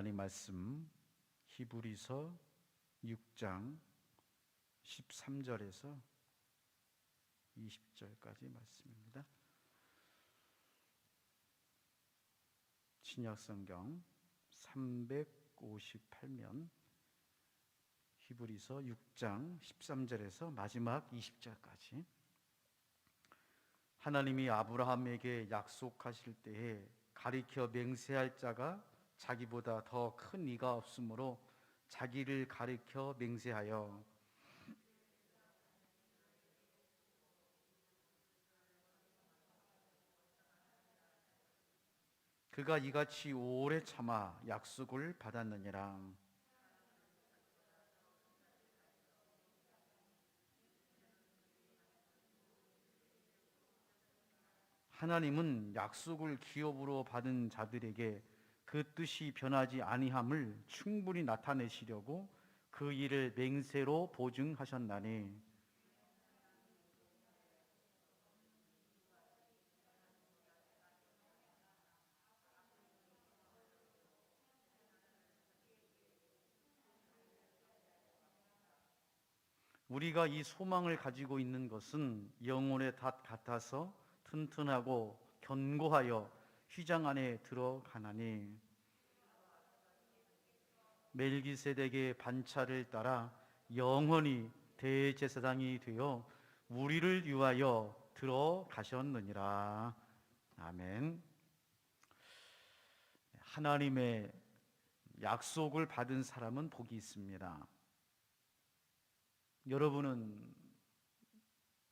하나님 말씀 히브리서 6장 13절에서 20절까지 말씀입니다. 신약성경 358면 히브리서 6장 13절에서 마지막 20절까지. 하나님이 아브라함에게 약속하실 때에 가리켜 맹세할 자가 자기보다 더 큰 이가 없으므로 자기를 가리켜 맹세하여 그가 이같이 오래 참아 약속을 받았느니라. 하나님은 약속을 기업으로 받은 자들에게 그 뜻이 변하지 아니함을 충분히 나타내시려고 그 일을 맹세로 보증하셨나니 우리가 이 소망을 가지고 있는 것은 영혼의 닷 같아서 튼튼하고 견고하여 휘장 안에 들어가나니 멜기세덱의 반차를 따라 영원히 대제사장이 되어 우리를 위하여 들어가셨느니라. 아멘. 하나님의 약속을 받은 사람은 복이 있습니다. 여러분은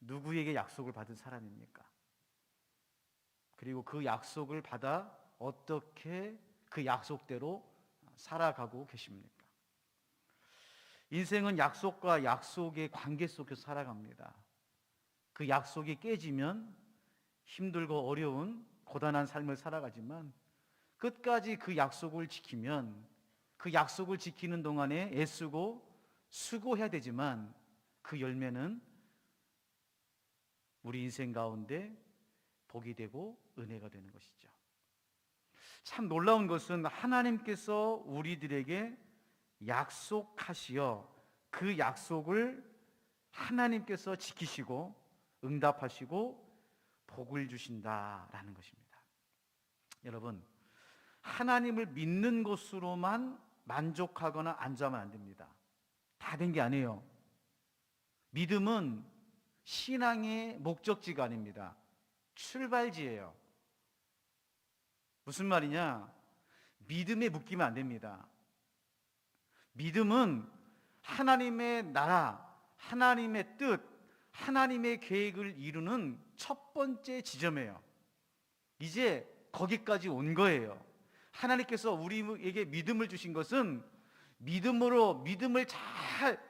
누구에게 약속을 받은 사람입니까? 그리고 그 약속을 받아 어떻게 그 약속대로 살아가고 계십니까? 인생은 약속과 약속의 관계 속에서 살아갑니다. 그 약속이 깨지면 힘들고 어려운 고단한 삶을 살아가지만 끝까지 그 약속을 지키면 그 약속을 지키는 동안에 애쓰고 수고해야 되지만 그 열매는 우리 인생 가운데 복이 되고 은혜가 되는 것이죠. 참 놀라운 것은 하나님께서 우리들에게 약속하시어 그 약속을 하나님께서 지키시고 응답하시고 복을 주신다라는 것입니다. 여러분, 하나님을 믿는 것으로만 만족하거나 앉아만 안 됩니다. 다 된 게 아니에요. 믿음은 신앙의 목적지가 아닙니다. 출발지예요. 무슨 말이냐? 믿음에 묶이면 안 됩니다. 믿음은 하나님의 나라, 하나님의 뜻, 하나님의 계획을 이루는 첫 번째 지점이에요. 이제 거기까지 온 거예요. 하나님께서 우리에게 믿음을 주신 것은 믿음으로 믿음을 잘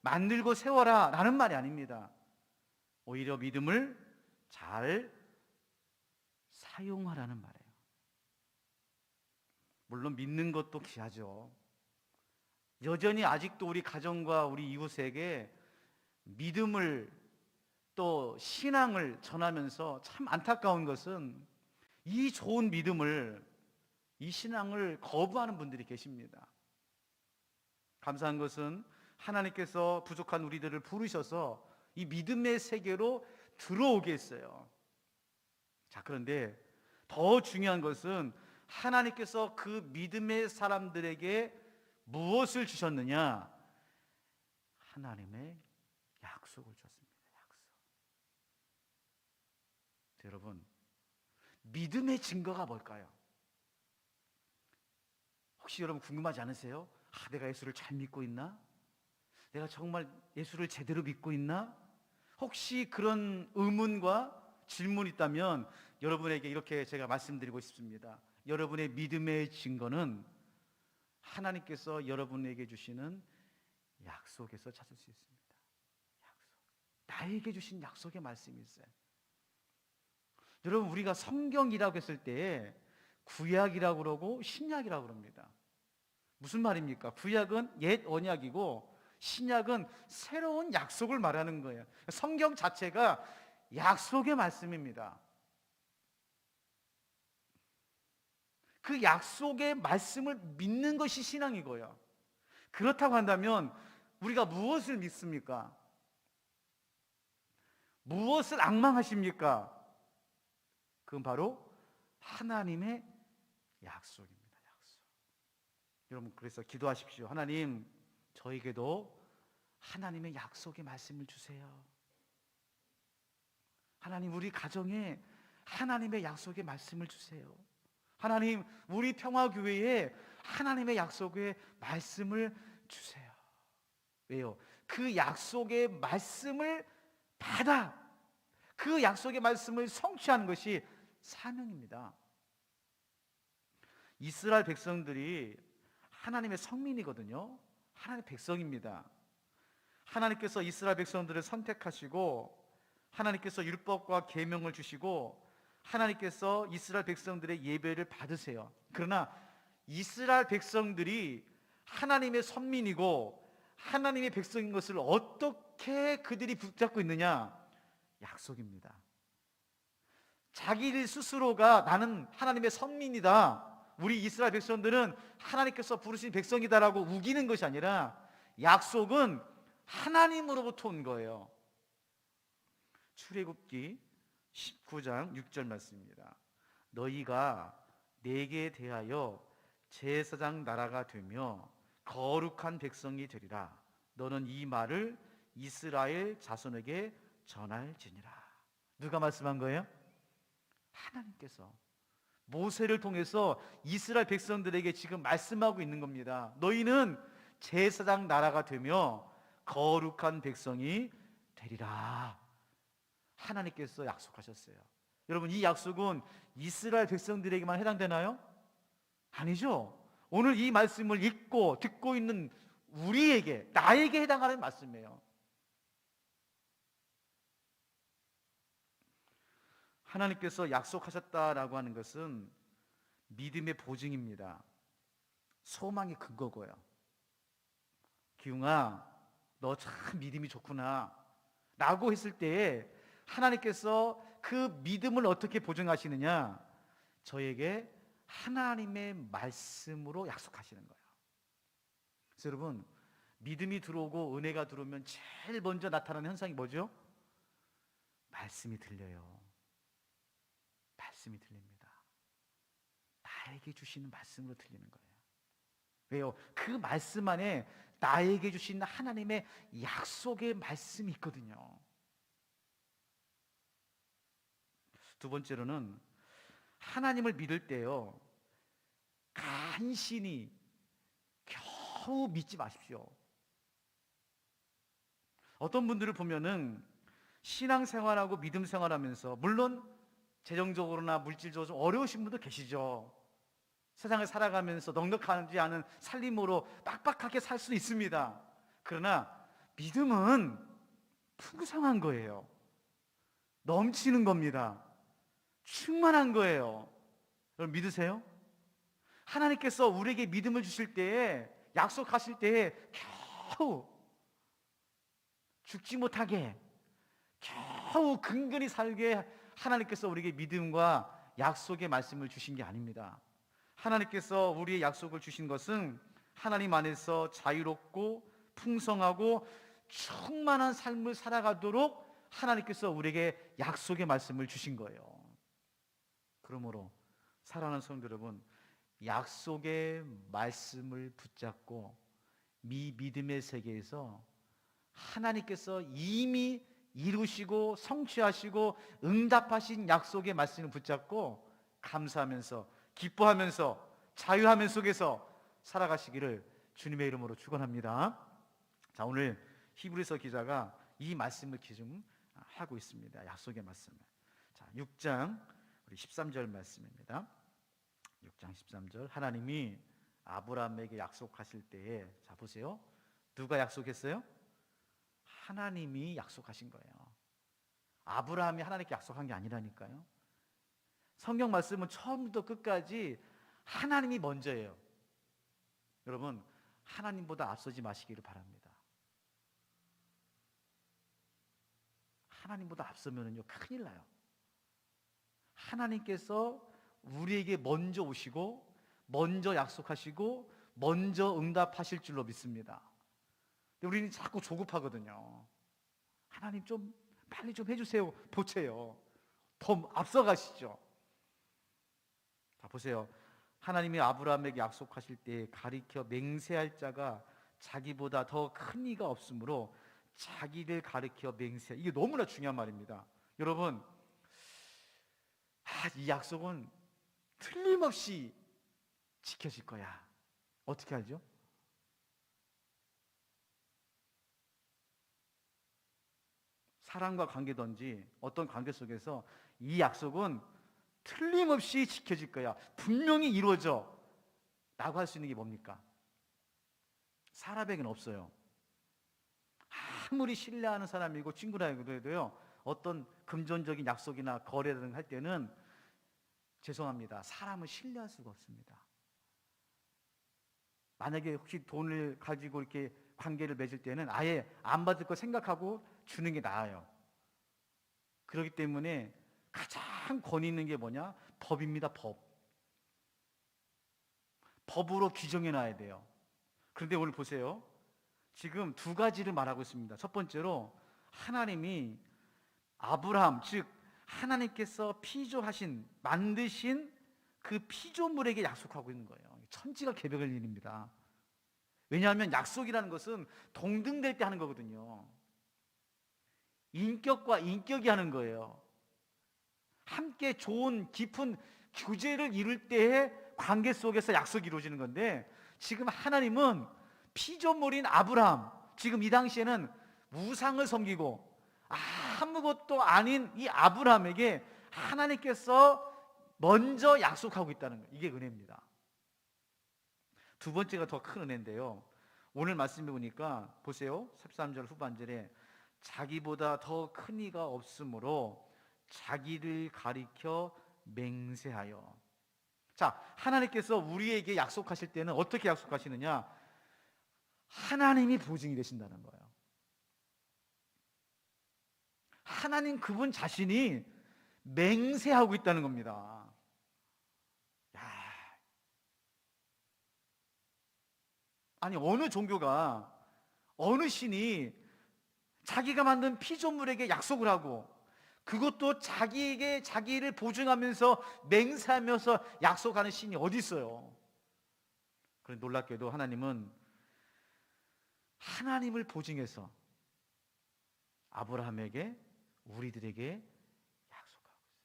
만들고 세워라 라는 말이 아닙니다. 오히려 믿음을 잘 사용하라는 말이에요. 물론 믿는 것도 귀하죠. 여전히 아직도 우리 가정과 우리 이웃에게 믿음을 또 신앙을 전하면서 참 안타까운 것은 이 좋은 믿음을, 이 신앙을 거부하는 분들이 계십니다. 감사한 것은 하나님께서 부족한 우리들을 부르셔서 이 믿음의 세계로 들어오게 했어요. 자, 그런데 더 중요한 것은 하나님께서 그 믿음의 사람들에게 무엇을 주셨느냐? 하나님의 약속을 주셨습니다. 약속. 여러분, 믿음의 증거가 뭘까요? 혹시 여러분 궁금하지 않으세요? 내가 예수를 잘 믿고 있나? 내가 정말 예수를 제대로 믿고 있나? 혹시 그런 의문과 질문이 있다면 여러분에게 이렇게 제가 말씀드리고 싶습니다. 여러분의 믿음의 증거는 하나님께서 여러분에게 주시는 약속에서 찾을 수 있습니다. 약속. 나에게 주신 약속의 말씀이 있어요. 여러분, 우리가 성경이라고 했을 때 구약이라고 그러고 신약이라고 그럽니다. 무슨 말입니까? 구약은 옛 언약이고 신약은 새로운 약속을 말하는 거예요. 성경 자체가 약속의 말씀입니다. 그 약속의 말씀을 믿는 것이 신앙이고요. 그렇다고 한다면 우리가 무엇을 믿습니까? 무엇을 앙망하십니까? 그건 바로 하나님의 약속입니다. 약속. 여러분, 그래서 기도하십시오. 하나님, 저에게도 하나님의 약속의 말씀을 주세요. 하나님, 우리 가정에 하나님의 약속의 말씀을 주세요. 하나님, 우리 평화교회에 하나님의 약속의 말씀을 주세요. 왜요? 그 약속의 말씀을 받아 그 약속의 말씀을 성취하는 것이 사명입니다. 이스라엘 백성들이 하나님의 성민이거든요. 하나님의 백성입니다. 하나님께서 이스라엘 백성들을 선택하시고 하나님께서 율법과 계명을 주시고 하나님께서 이스라엘 백성들의 예배를 받으세요. 그러나 이스라엘 백성들이 하나님의 선민이고 하나님의 백성인 것을 어떻게 그들이 붙잡고 있느냐? 약속입니다. 자기 스스로가 나는 하나님의 선민이다, 우리 이스라엘 백성들은 하나님께서 부르신 백성이다라고 우기는 것이 아니라 약속은 하나님으로부터 온 거예요. 출애굽기 19장 6절 말씀입니다. 너희가 내게 대하여 제사장 나라가 되며 거룩한 백성이 되리라. 너는 이 말을 이스라엘 자손에게 전할지니라. 누가 말씀한 거예요? 하나님께서 모세를 통해서 이스라엘 백성들에게 지금 말씀하고 있는 겁니다. 너희는 제사장 나라가 되며 거룩한 백성이 되리라. 하나님께서 약속하셨어요. 여러분, 이 약속은 이스라엘 백성들에게만 해당되나요? 아니죠. 오늘 이 말씀을 읽고 듣고 있는 우리에게, 나에게 해당하는 말씀이에요. 하나님께서 약속하셨다라고 하는 것은 믿음의 보증입니다. 소망의 근거고요. 기웅아, 너 참 믿음이 좋구나 라고 했을 때에 하나님께서 그 믿음을 어떻게 보증하시느냐? 저에게 하나님의 말씀으로 약속하시는 거예요. 그래서 여러분, 믿음이 들어오고 은혜가 들어오면 제일 먼저 나타나는 현상이 뭐죠? 말씀이 들려요. 말씀이 들립니다. 나에게 주시는 말씀으로 들리는 거예요. 왜요? 그 말씀 안에 나에게 주신 하나님의 약속의 말씀이 있거든요. 두 번째로는 하나님을 믿을 때요, 간신히 겨우 믿지 마십시오. 어떤 분들을 보면은 신앙생활하고 믿음 생활하면서 물론 재정적으로나 물질적으로 좀 어려우신 분도 계시죠. 세상을 살아가면서 넉넉하지 않은 살림으로 빡빡하게 살 수 있습니다. 그러나 믿음은 풍성한 거예요. 넘치는 겁니다. 충만한 거예요. 여러분, 믿으세요? 하나님께서 우리에게 믿음을 주실 때에, 약속하실 때에 겨우 죽지 못하게, 겨우 근근히 살게 하나님께서 우리에게 믿음과 약속의 말씀을 주신 게 아닙니다. 하나님께서 우리의 약속을 주신 것은 하나님 안에서 자유롭고 풍성하고 충만한 삶을 살아가도록 하나님께서 우리에게 약속의 말씀을 주신 거예요. 그러므로 사랑하는 성도 여러분, 약속의 말씀을 붙잡고 믿음의 세계에서 하나님께서 이미 이루시고 성취하시고 응답하신 약속의 말씀을 붙잡고 감사하면서 기뻐하면서 자유하면 속에서 살아가시기를 주님의 이름으로 축원합니다. 자, 오늘 히브리서 기자가 이 말씀을 기준하고 있습니다. 약속의 말씀을. 자, 6장 우리 13절 말씀입니다. 6장 13절. 하나님이 아브라함에게 약속하실 때에, 자 보세요. 누가 약속했어요? 하나님이 약속하신 거예요. 아브라함이 하나님께 약속한 게 아니라니까요. 성경 말씀은 처음부터 끝까지 하나님이 먼저예요. 여러분, 하나님보다 앞서지 마시기를 바랍니다. 하나님보다 앞서면은요, 큰일 나요. 하나님께서 우리에게 먼저 오시고 먼저 약속하시고 먼저 응답하실 줄로 믿습니다. 근데 우리는 자꾸 조급하거든요. 하나님 좀 빨리 좀 해주세요. 보채요. 더 앞서가시죠. 자, 보세요. 하나님이 아브라함에게 약속하실 때 가리켜 맹세할 자가 자기보다 더 큰 이가 없으므로 자기를 가리켜 맹세. 이게 너무나 중요한 말입니다. 여러분, 이 약속은 틀림없이 지켜질 거야. 어떻게 알죠? 사랑과 관계든지 어떤 관계 속에서 이 약속은 틀림없이 지켜질 거야. 분명히 이루어져. 라고 할 수 있는 게 뭡니까? 사람에게는 없어요. 아무리 신뢰하는 사람이고 친구라고 해도요, 어떤 금전적인 약속이나 거래 등 할 때는 죄송합니다. 사람을 신뢰할 수가 없습니다. 만약에 혹시 돈을 가지고 이렇게 관계를 맺을 때는 아예 안 받을 거 생각하고 주는 게 나아요. 그렇기 때문에 가장 권위 있는 게 뭐냐? 법입니다. 법으로 규정해 놔야 돼요. 그런데 오늘 보세요. 지금 두 가지를 말하고 있습니다. 첫 번째로 하나님이 아브라함, 즉 하나님께서 피조하신, 만드신 그 피조물에게 약속하고 있는 거예요. 천지가 개벽할 일입니다. 왜냐하면 약속이라는 것은 동등될 때 하는 거거든요. 인격과 인격이 하는 거예요. 함께 좋은 깊은 교제를 이룰 때의 관계 속에서 약속이 이루어지는 건데, 지금 하나님은 피조물인 아브라함, 지금 이 당시에는 우상을 섬기고 아무것도 아닌 이 아브라함에게 하나님께서 먼저 약속하고 있다는 거예요. 이게 은혜입니다. 두 번째가 더 큰 은혜인데요, 오늘 말씀해 보니까 보세요. 13절 후반절에 자기보다 더 큰 이가 없으므로 자기를 가리켜 맹세하여. 자, 하나님께서 우리에게 약속하실 때는 어떻게 약속하시느냐? 하나님이 보증이 되신다는 거예요. 하나님 그분 자신이 맹세하고 있다는 겁니다. 아니, 어느 종교가, 어느 신이 자기가 만든 피조물에게 약속을 하고, 그것도 자기에게 자기를 보증하면서 맹세하면서 약속하는 신이 어디 있어요? 그런데 놀랍게도 하나님은 하나님을 보증해서 아브라함에게, 우리들에게 약속하고 있어요.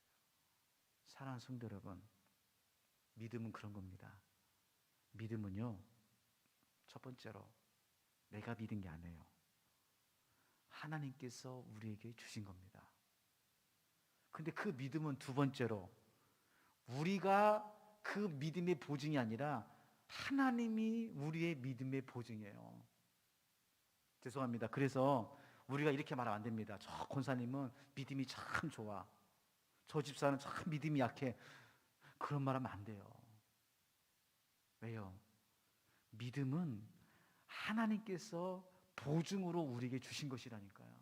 사랑하는 성도 여러분, 믿음은 그런 겁니다. 믿음은요, 첫 번째로 내가 믿은 게 아니에요. 하나님께서 우리에게 주신 겁니다. 근데 그 믿음은 두 번째로 우리가 그 믿음의 보증이 아니라 하나님이 우리의 믿음의 보증이에요. 죄송합니다. 그래서 우리가 이렇게 말하면 안 됩니다. 저 권사님은 믿음이 참 좋아, 저 집사는 참 믿음이 약해, 그런 말 하면 안 돼요. 왜요? 믿음은 하나님께서 보증으로 우리에게 주신 것이라니까요.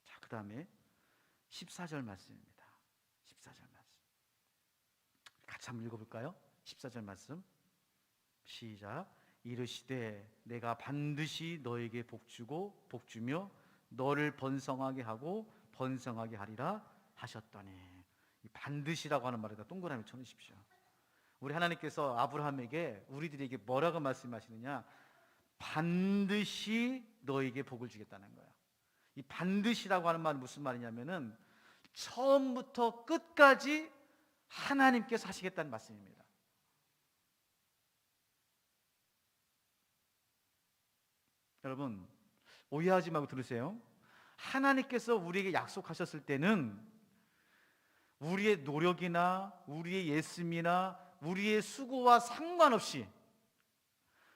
자, 그 다음에 14절 말씀입니다. 14절 말씀 같이 한번 읽어볼까요? 14절 말씀 시작. 이르시되 내가 반드시 너에게 복주고 복주며 너를 번성하게 하고 번성하게 하리라 하셨더니. 이 반드시라고 하는 말에다 동그라미 쳐놓으십시오. 우리 하나님께서 아브라함에게, 우리들에게 뭐라고 말씀하시느냐? 반드시 너에게 복을 주겠다는 거야. 이 반드시라고 하는 말은 무슨 말이냐면은 처음부터 끝까지 하나님께서 하시겠다는 말씀입니다. 여러분, 오해하지 말고 들으세요. 하나님께서 우리에게 약속하셨을 때는 우리의 노력이나 우리의 예씀이나 우리의 수고와 상관없이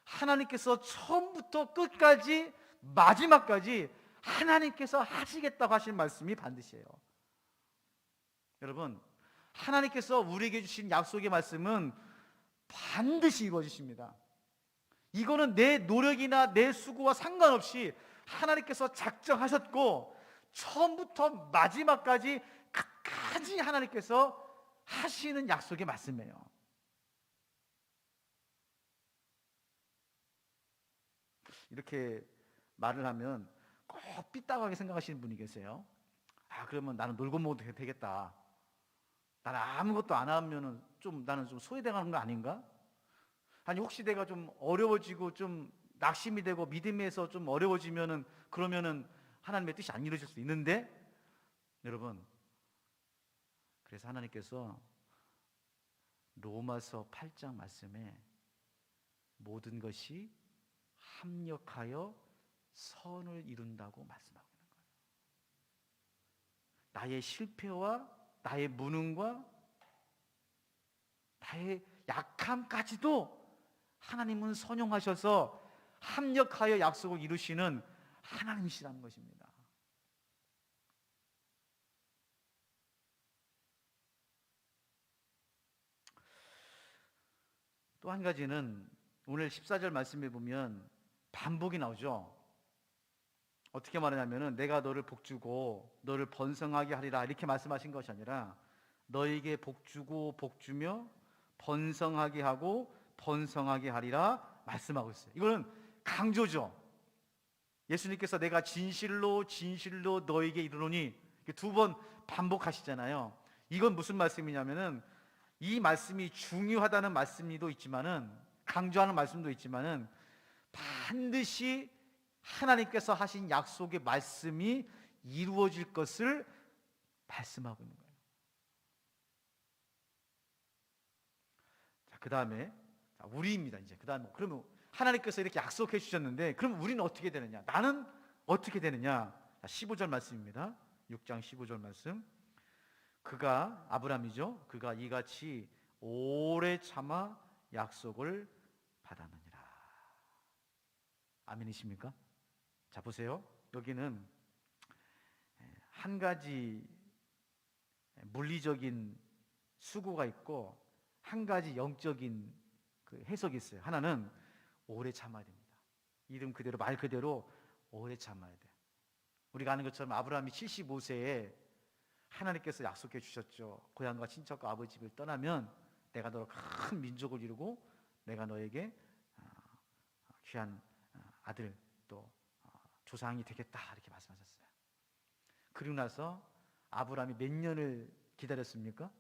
하나님께서 처음부터 끝까지 마지막까지 하나님께서 하시겠다고 하신 말씀이 반드시예요. 여러분, 하나님께서 우리에게 주신 약속의 말씀은 반드시 이루어지십니다. 이거는 내 노력이나 내 수고와 상관없이 하나님께서 작정하셨고 처음부터 마지막까지 끝까지 하나님께서 하시는 약속의 말씀이에요. 이렇게 말을 하면 꼭 삐딱하게 생각하시는 분이 계세요. 그러면 나는 놀고 먹어도 되겠다. 나는 아무것도 안 하면은 나는 좀 소외당하는 거 아닌가? 아니 혹시 내가 좀 어려워지고 좀 낙심이 되고 믿음에서 좀 어려워지면은 그러면은 하나님의 뜻이 안 이루어질 수 있는데, 여러분, 그래서 하나님께서 로마서 8장 말씀에 모든 것이 합력하여 선을 이룬다고 말씀하고 있는 거예요. 나의 실패와 나의 무능과 나의 약함까지도 하나님은 선용하셔서 합력하여 약속을 이루시는 하나님이시라는 것입니다. 또 한 가지는 오늘 14절 말씀에 보면 반복이 나오죠. 어떻게 말하냐면은 내가 너를 복주고 너를 번성하게 하리라 이렇게 말씀하신 것이 아니라 너에게 복주고 복주며 번성하게 하고 번성하게 하리라 말씀하고 있어요. 이거는 강조죠. 예수님께서 내가 진실로 진실로 너에게 이르노니 두 번 반복하시잖아요. 이건 무슨 말씀이냐면은 이 말씀이 중요하다는 말씀도 있지만은, 강조하는 말씀도 있지만은 반드시 하나님께서 하신 약속의 말씀이 이루어질 것을 말씀하고 있는 거예요. 자, 그 다음에 우리입니다. 이제 그 다음에 그러면 하나님께서 이렇게 약속해 주셨는데 그럼 우리는 어떻게 되느냐? 나는 어떻게 되느냐? 15절 말씀입니다. 6장 15절 말씀. 그가, 아브라함이죠. 그가 이같이 오래 참아 약속을 받았느니라. 아멘이십니까? 자, 보세요. 여기는 한 가지 물리적인 수고가 있고 한 가지 영적인 그 해석이 있어요. 하나는 오래 참아야 됩니다. 이름 그대로, 말 그대로 오래 참아야 돼요. 우리가 아는 것처럼 아브라함이 75세에 하나님께서 약속해 주셨죠. 고향과 친척과 아버지 집을 떠나면 내가 너로 큰 민족을 이루고 내가 너에게 귀한 아들 또 조상이 되겠다 이렇게 말씀하셨어요. 그리고 나서 아브라함이 몇 년을 기다렸습니까?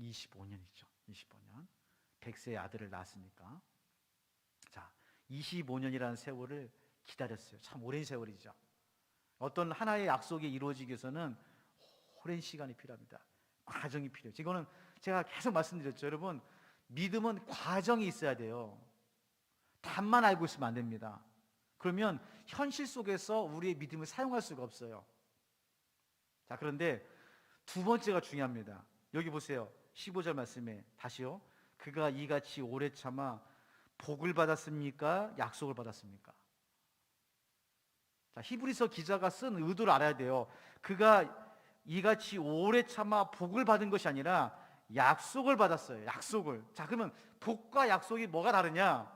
25년이죠. 25년. 100세의 아들을 낳았으니까. 자, 25년이라는 세월을 기다렸어요. 참 오랜 세월이죠. 어떤 하나의 약속이 이루어지기 위해서는 오랜 시간이 필요합니다. 과정이 필요해요. 이거는 제가 계속 말씀드렸죠. 여러분, 믿음은 과정이 있어야 돼요. 답만 알고 있으면 안 됩니다. 그러면 현실 속에서 우리의 믿음을 사용할 수가 없어요. 자, 그런데 두 번째가 중요합니다. 여기 보세요. 15절 말씀에 다시요. 그가 이같이 오래 참아 복을 받았습니까? 약속을 받았습니까? 자, 히브리서 기자가 쓴 의도를 알아야 돼요. 그가 이같이 오래 참아 복을 받은 것이 아니라 약속을 받았어요. 약속을. 자, 그러면 복과 약속이 뭐가 다르냐?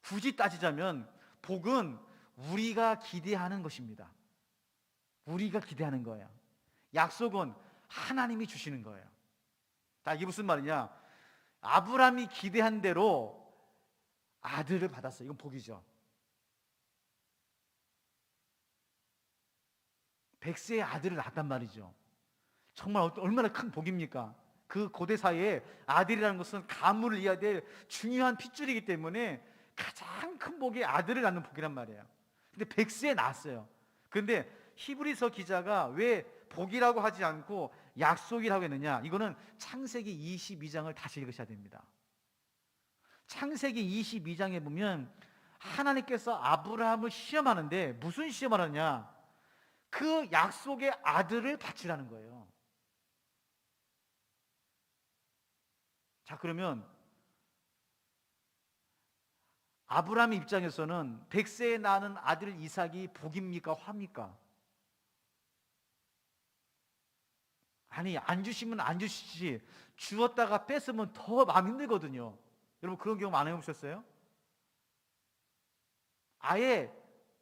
굳이 따지자면 복은 우리가 기대하는 것입니다. 우리가 기대하는 거예요. 약속은 하나님이 주시는 거예요. 자, 이게 무슨 말이냐? 아브라함이 기대한 대로 아들을 받았어요. 이건 복이죠. 100세의 아들을 낳았단 말이죠. 정말 얼마나 큰 복입니까? 그 고대 사회에 아들이라는 것은 가문을 이어야 될 중요한 핏줄이기 때문에 가장 큰 복이 아들을 낳는 복이란 말이에요. 근데 100세에 낳았어요. 그런데 히브리서 기자가 왜 복이라고 하지 않고 약속이라고 했느냐? 이거는 창세기 22장을 다시 읽으셔야 됩니다. 창세기 22장에 보면 하나님께서 아브라함을 시험하는데 무슨 시험을 하느냐? 그 약속의 아들을 바치라는 거예요. 자, 그러면 아브라함의 입장에서는 100세에 낳는 아들 이삭이 복입니까? 화입니까? 아니, 안 주시면 안 주시지 주었다가 뺏으면 더 마음 힘들거든요. 여러분, 그런 경험 안 해보셨어요? 아예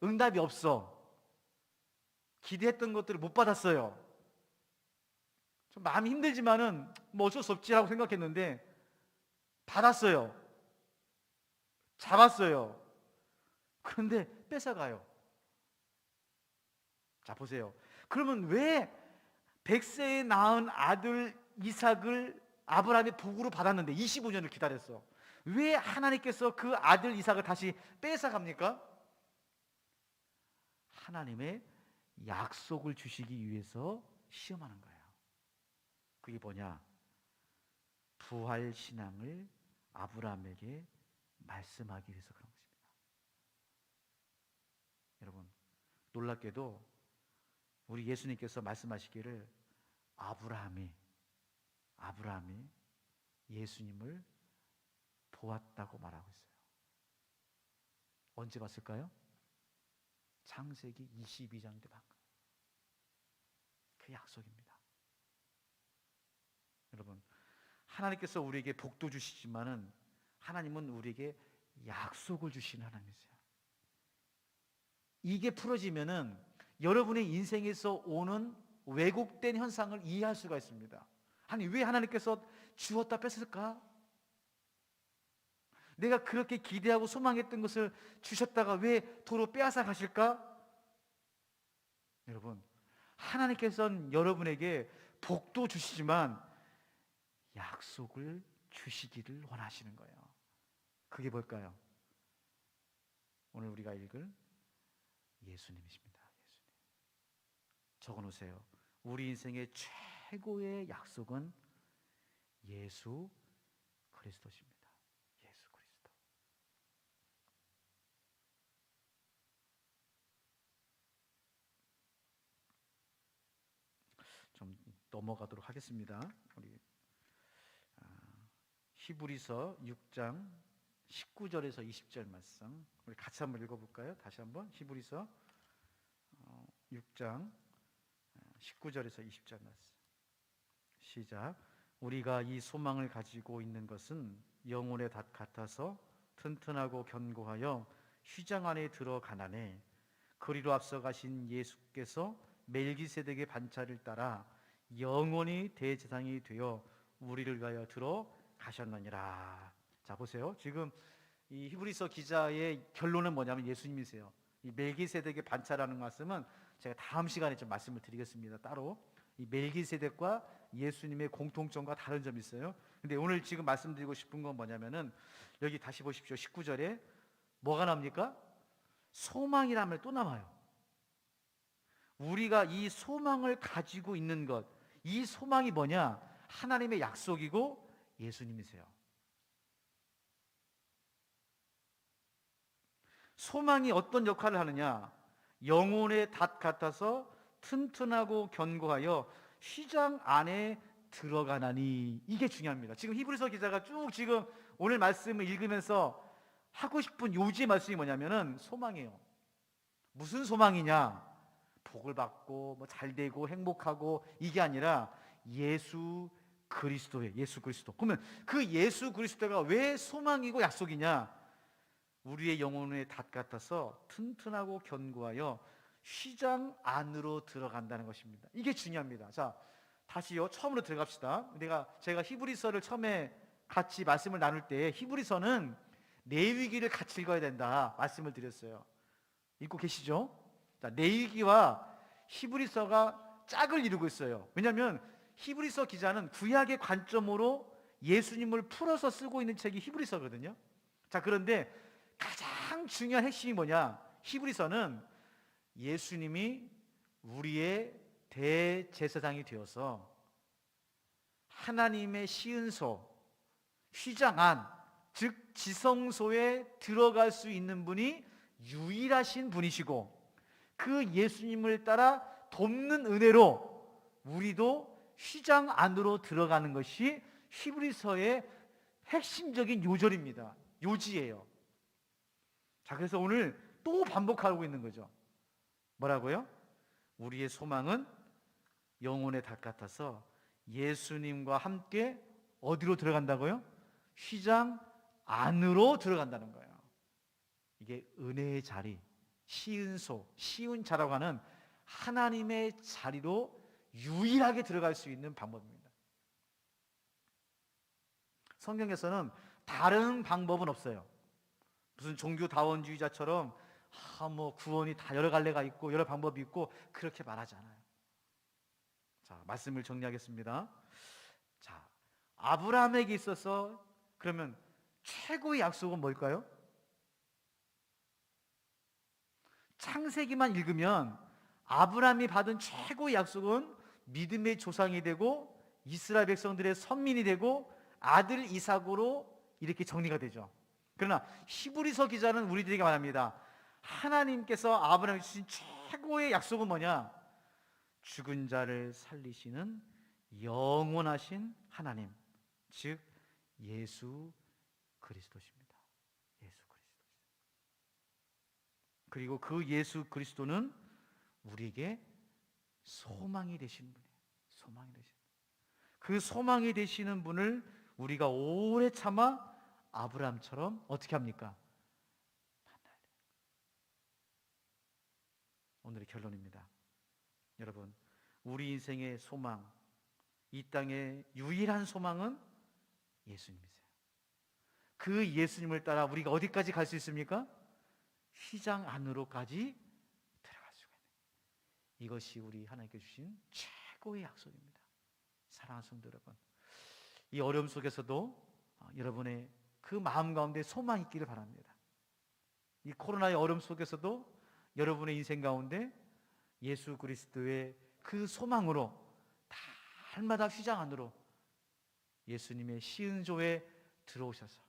응답이 없어. 기대했던 것들을 못 받았어요. 좀 마음이 힘들지만은 뭐 어쩔 수 없지 하고 생각했는데 받았어요. 잡았어요. 그런데 뺏어가요. 자, 보세요. 그러면 왜 100세에 낳은 아들 이삭을 아브라함의 복으로 받았는데 25년을 기다렸어? 왜 하나님께서 그 아들 이삭을 다시 뺏어갑니까? 하나님의 약속을 주시기 위해서 시험하는 거예요. 그게 뭐냐? 부활 신앙을 아브라함에게 말씀하기 위해서 그런 것입니다. 여러분, 놀랍게도 우리 예수님께서 말씀하시기를 아브라함이 예수님을 보았다고 말하고 있어요. 언제 봤을까요? 창세기 22장 때 본 거예요. 그 약속입니다. 여러분, 하나님께서 우리에게 복도 주시지만은 하나님은 우리에게 약속을 주시는 하나님이세요. 이게 풀어지면은 여러분의 인생에서 오는 왜곡된 현상을 이해할 수가 있습니다. 아니, 왜 하나님께서 주었다 뺐을까? 내가 그렇게 기대하고 소망했던 것을 주셨다가 왜 도로 빼앗아 가실까? 여러분, 하나님께서는 여러분에게 복도 주시지만 약속을 주시기를 원하시는 거예요. 그게 뭘까요? 오늘 우리가 읽을 예수님이십니다. 예수님. 적어놓으세요. 우리 인생의 최고의 약속은 예수 그리스도십니다. 예수 그리스도. 좀 넘어가도록 하겠습니다. 우리 히브리서 6장 19절에서 20절 말씀 우리 같이 한번 읽어볼까요? 다시 한번 히브리서 6장 19절에서 20절 말씀 시작. 우리가 이 소망을 가지고 있는 것은 영혼의 닷 같아서 튼튼하고 견고하여 휘장 안에 들어가나니 그리로 앞서 가신 예수께서 멜기세덱의 반차를 따라 영원히 대제사장이 되어 우리를 위하여 들어가셨느니라. 자, 보세요. 지금 이 히브리서 기자의 결론은 뭐냐면 예수님이세요. 이 멜기세덱의 반차라는 말씀은 제가 다음 시간에 좀 말씀을 드리겠습니다. 따로 이 멜기세덱과 예수님의 공통점과 다른 점이 있어요. 근데 오늘 지금 말씀드리고 싶은 건 뭐냐면은 여기 다시 보십시오. 19절에 뭐가 나옵니까? 소망이라면 또 남아요. 우리가 이 소망을 가지고 있는 것, 이 소망이 뭐냐? 하나님의 약속이고 예수님이세요. 소망이 어떤 역할을 하느냐? 영혼의 닷 같아서 튼튼하고 견고하여 휘장 안에 들어가나니. 이게 중요합니다. 지금 히브리서 기자가 쭉 지금 오늘 말씀을 읽으면서 하고 싶은 요지의 말씀이 뭐냐면은 소망이에요. 무슨 소망이냐? 복을 받고 뭐 잘 되고 행복하고 이게 아니라 예수 그리스도예요. 예수 그리스도. 그러면 그 예수 그리스도가 왜 소망이고 약속이냐? 우리의 영혼의 닷 같아서 튼튼하고 견고하여 휘장 안으로 들어간다는 것입니다. 이게 중요합니다. 자, 다시요. 처음으로 들어갑시다. 제가 히브리서를 처음에 같이 말씀을 나눌 때 히브리서는 레위기를 같이 읽어야 된다 말씀을 드렸어요. 읽고 계시죠? 자, 레위기와 히브리서가 짝을 이루고 있어요. 왜냐하면 히브리서 기자는 구약의 관점으로 예수님을 풀어서 쓰고 있는 책이 히브리서거든요. 자, 그런데 가장 중요한 핵심이 뭐냐? 히브리서는 예수님이 우리의 대제사장이 되어서 하나님의 시은소, 휘장 안, 즉 지성소에 들어갈 수 있는 분이 유일하신 분이시고 그 예수님을 따라 돕는 은혜로 우리도 휘장 안으로 들어가는 것이 히브리서의 핵심적인 요절입니다. 요지예요. 자, 그래서 오늘 또 반복하고 있는 거죠. 뭐라고요? 우리의 소망은 영혼의 닷 같아서 예수님과 함께 어디로 들어간다고요? 휘장 안으로 들어간다는 거예요. 이게 은혜의 자리, 시은소, 시은자라고 하는 하나님의 자리로 유일하게 들어갈 수 있는 방법입니다. 성경에서는 다른 방법은 없어요. 무슨 종교다원주의자처럼 뭐 구원이 다 여러 갈래가 있고 여러 방법이 있고 그렇게 말하지 않아요. 자, 말씀을 정리하겠습니다. 자, 아브라함에게 있어서 그러면 최고의 약속은 뭘까요? 창세기만 읽으면 아브라함이 받은 최고의 약속은 믿음의 조상이 되고 이스라엘 백성들의 선민이 되고 아들 이삭으로 이렇게 정리가 되죠. 그러나 히브리서 기자는 우리들에게 말합니다. 하나님께서 아브라함에게 주신 최고의 약속은 뭐냐? 죽은 자를 살리시는 영원하신 하나님, 즉 예수 그리스도십니다. 예수 그리스도. 그리고 그 예수 그리스도는 우리에게 소망이 되시는 분이에요. 소망이 되시는 분. 그 소망이 되시는 분을 우리가 오래 참아 아브라함처럼 어떻게 합니까? 만나야 돼요. 오늘의 결론입니다. 여러분, 우리 인생의 소망, 이 땅의 유일한 소망은 예수님이세요. 그 예수님을 따라 우리가 어디까지 갈 수 있습니까? 휘장 안으로까지 들어갈 수가 있는, 이것이 우리 하나님께 주신 최고의 약속입니다. 사랑하는 성도 여러분, 이 어려움 속에서도 여러분의 그 마음 가운데 소망이 있기를 바랍니다. 이 코로나의 어려움 속에서도 여러분의 인생 가운데 예수 그리스도의 그 소망으로 날마다 휘장 안으로 예수님의 시은조에 들어오셔서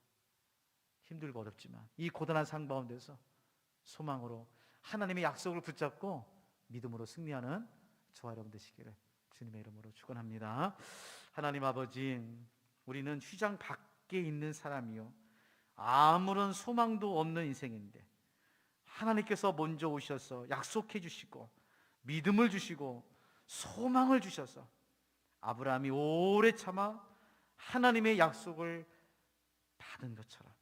힘들고 어렵지만 이 고단한 삶 가운데서 소망으로 하나님의 약속을 붙잡고 믿음으로 승리하는 저와 여러분 되시기를 주님의 이름으로 축원합니다. 하나님 아버지, 우리는 휘장 밖에 있는 사람이요, 아무런 소망도 없는 인생인데 하나님께서 먼저 오셔서 약속해 주시고 믿음을 주시고 소망을 주셔서 아브라함이 오래 참아 하나님의 약속을 받은 것처럼,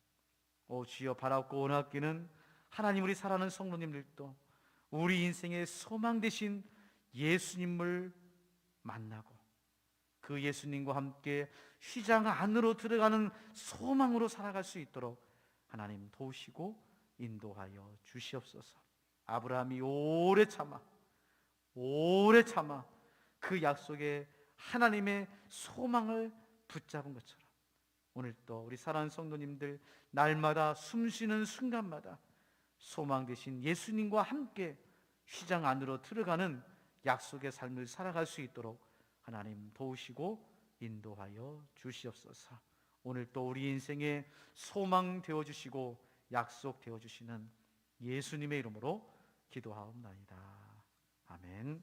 오 주여, 바라옵고 원하기는 하나님, 우리 사랑하는 성도님들도 우리 인생의 소망 되신 예수님을 만나고 그 예수님과 함께 휘장 안으로 들어가는 소망으로 살아갈 수 있도록 하나님 도우시고 인도하여 주시옵소서. 아브라함이 오래 참아 그 약속에 하나님의 소망을 붙잡은 것처럼 오늘 또 우리 사랑하는 성도님들 날마다 숨쉬는 순간마다 소망 되신 예수님과 함께 휘장 안으로 들어가는 약속의 삶을 살아갈 수 있도록 하나님 도우시고 인도하여 주시옵소서. 오늘 또 우리 인생의 소망 되어주시고 약속 되어주시는 예수님의 이름으로 기도하옵나이다. 아멘.